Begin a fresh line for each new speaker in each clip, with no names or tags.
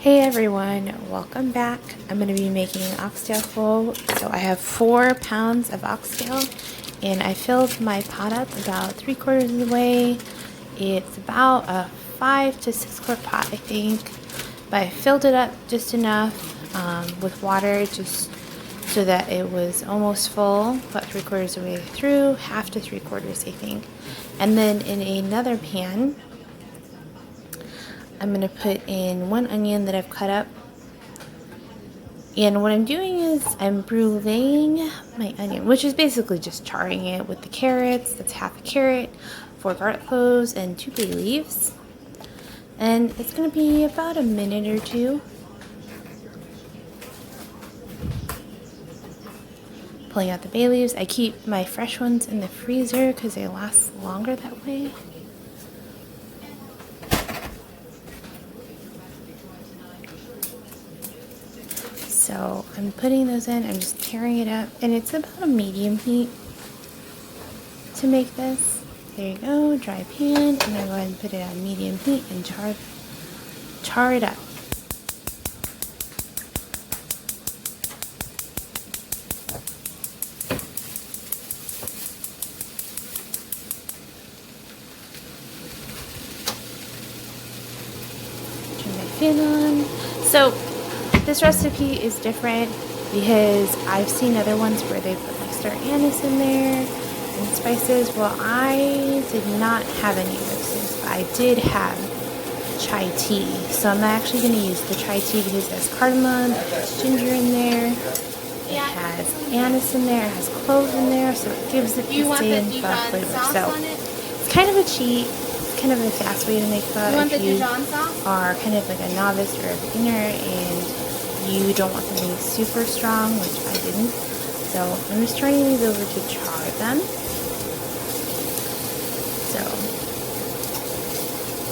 Hey everyone, welcome back. I'm going to be making an oxtail full. So I have 4 pounds of oxtail and I filled my pot up about 3/4 of the way. It's about a 5 to 6 quart pot, I think, but I filled it up just enough with water just so that it was almost full, about 3/4 of the way through, half to 3/4 I think. And then in another pan, I'm going to put in 1 onion that I've cut up. And what I'm doing is I'm bruleeing my onion, which is basically just charring it with the carrots. That's half a carrot, 4 garlic cloves, and 2 bay leaves. And it's going to be about a minute or two. Pulling out the bay leaves. I keep my fresh ones in the freezer because they last longer that way. So I'm putting those in, I'm just tearing it up, and it's about a medium heat to make this. There you go, dry pan, and I'm going to go ahead and put it on medium heat and char it up. Turn my fan on. So this recipe is different because I've seen other ones where they put like star anise in there and spices. Well, I did not have any of those things, but I did have chai tea. So I'm actually going to use the chai tea because it has cardamom, it has ginger in there, it has anise in there, it has cloves in there, so it gives it the same flavor. So it's kind of a cheat. Kind of a fast way to make pho if you are kind of like a novice or a beginner and you don't want something super strong, which I didn't. So I'm just turning these over to char them. So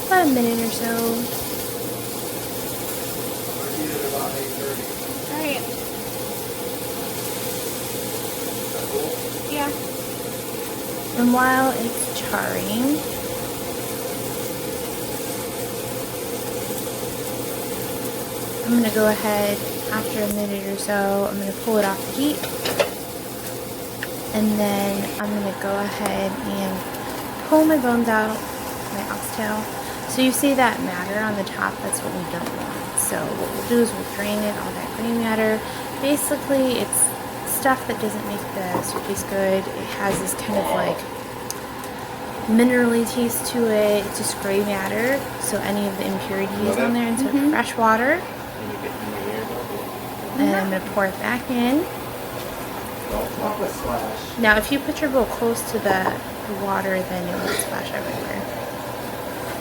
about a minute or so. Alright. Yeah. And while it's charring, I'm going to go ahead, after a minute or so, I'm going to pull it off the heat. And then I'm going to go ahead and pull my bones out, my oxtail. So you see that matter on the top, that's what we don't want. So what we'll do is we'll drain it, all that green matter. Basically, it's stuff that doesn't make the soup taste good. It has this kind of like minerally taste to it. It's just gray matter, so any of the impurities on there. And so fresh water. And I'm going to pour it back in. Now if you put your bowl close to the water, then it won't splash everywhere.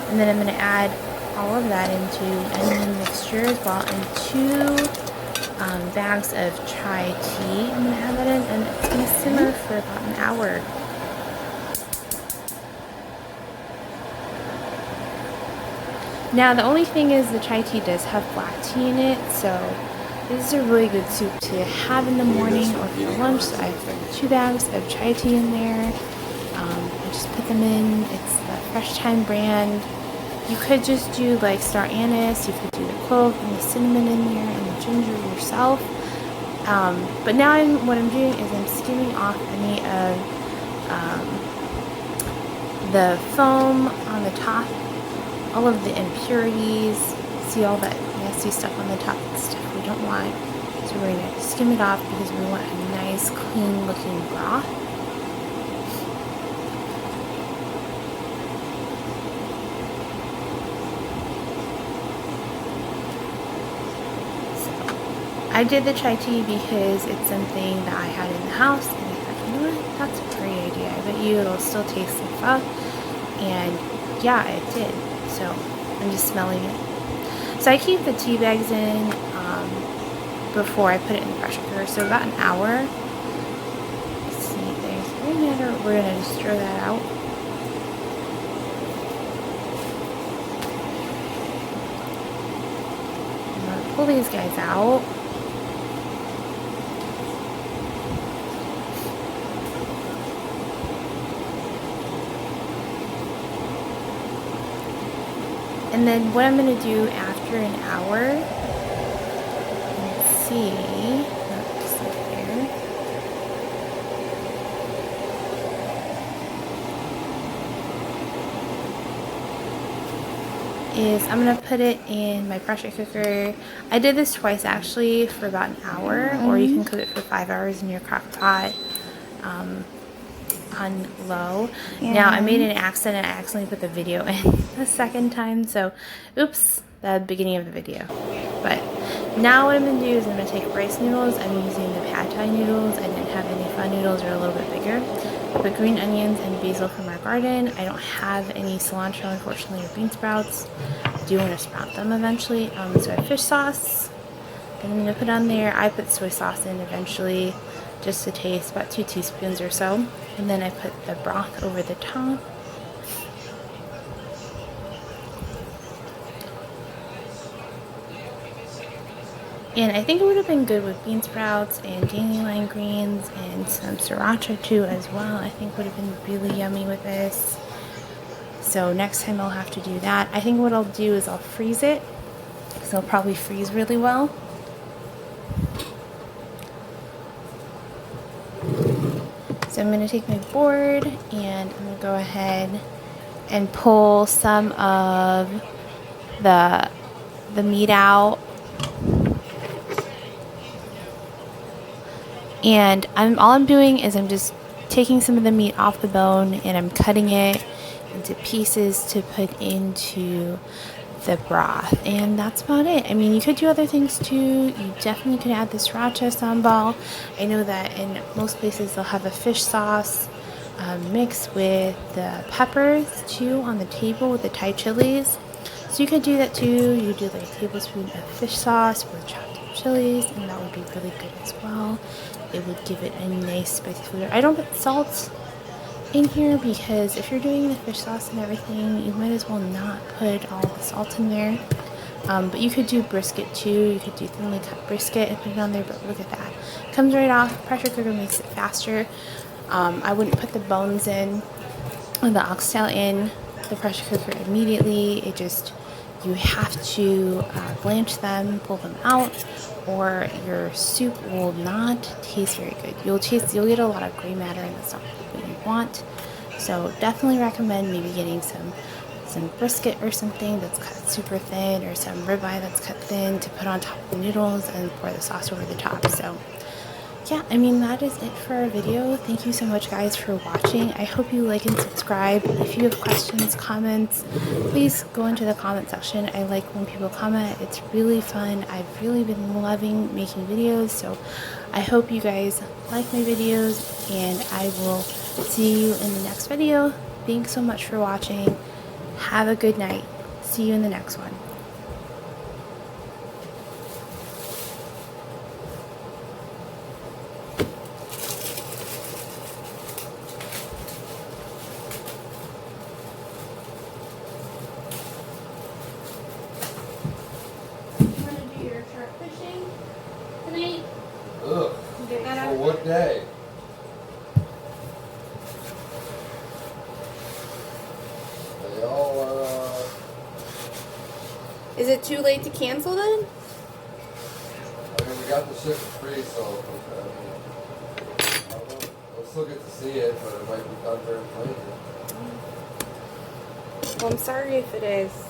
And then I'm going to add all of that into onion mixture as well, and 2 bags of chai tea. I'm going to add that in, and it's going to simmer for about an hour. Now the only thing is the chai tea does have black tea in it, so this is a really good soup to have in the morning or for lunch. So I have 2 bags of chai tea in there. I just put them in. It's the Fresh Thyme brand. You could just do like star anise. You could do the clove and the cinnamon in there and the ginger yourself. But now what I'm doing is I'm skimming off any of the foam on the top, all of the impurities. See all that nasty stuff on the top? That's stuff we don't want. So we're going to skim it off because we want a nice, clean looking broth. So I did the chai tea because it's something that I had in the house, and I thought, you know what, that's a great idea. I bet you it'll still taste like pho. And yeah, it did. So I'm just smelling it. So I keep the tea bags in before I put it in the pressure cooker, so about an hour. Let's see, there's green matter. We're going to just stir that out. I'm going to pull these guys out. And then what I'm going to do after an hour see, let's see here, is I'm going to put it in my pressure cooker. I did this twice actually for about an hour, or you can cook it for 5 hours in your crock pot on low. Now I made an accident, I accidentally put the video in the second time, so oops, the beginning of the video. But now what I'm going to do is I'm going to take rice noodles. I'm using the pad thai noodles. I didn't have any fun noodles, they're a little bit bigger. Put green onions and basil from our garden. I don't have any cilantro, unfortunately, or bean sprouts. I do want to sprout them eventually. So I have fish sauce. Then I'm going to put on there. I put soy sauce in eventually, just to taste, about 2 teaspoons or so. And then I put the broth over the top. And I think it would have been good with bean sprouts and dandelion greens and some sriracha too as well. I think would have been really yummy with this. So next time I'll have to do that. I think what I'll do is I'll freeze it, because it'll probably freeze really well. So I'm going to take my board and I'm going to go ahead and pull some of the meat out. And all I'm doing is I'm just taking some of the meat off the bone and I'm cutting it into pieces to put into the broth. And that's about it. I mean, you could do other things too. You definitely could add the sriracha sambal. I know that in most places they'll have a fish sauce mixed with the peppers too on the table with the Thai chilies. So you could do that too. You could do like a tablespoon of fish sauce with chopped chilies, and that would be really good as well. It would give it a nice spicy flavor. I don't put salt in here because if you're doing the fish sauce and everything, you might as well not put all the salt in there. But you could do brisket too. You could do thinly cut brisket and put it on there, but look at that. Comes right off. Pressure cooker makes it faster. I wouldn't put the bones in or the oxtail in the pressure cooker immediately. It just, you have to blanch them, pull them out, or your soup will not taste very good. You'll get a lot of gray matter and that's not what you want. So definitely recommend maybe getting some brisket or something that's cut super thin, or some ribeye that's cut thin to put on top of the noodles and pour the sauce over the top. So yeah, I mean, that is it for our video. Thank you so much guys for watching. I hope you like and subscribe. If you have questions, comments, please go into the comment section. I like when people comment. It's really fun. I've really been loving making videos, so I hope you guys like my videos, and I will see you in the next video. Thanks so much for watching. Have a good night. See you in the next one.
Ugh. For what day? They all,
Is it too late to cancel then?
I mean, we got the ship for free, so, I don't know. We'll still get to see it, but it might be done during later.
Well, I'm sorry if it is.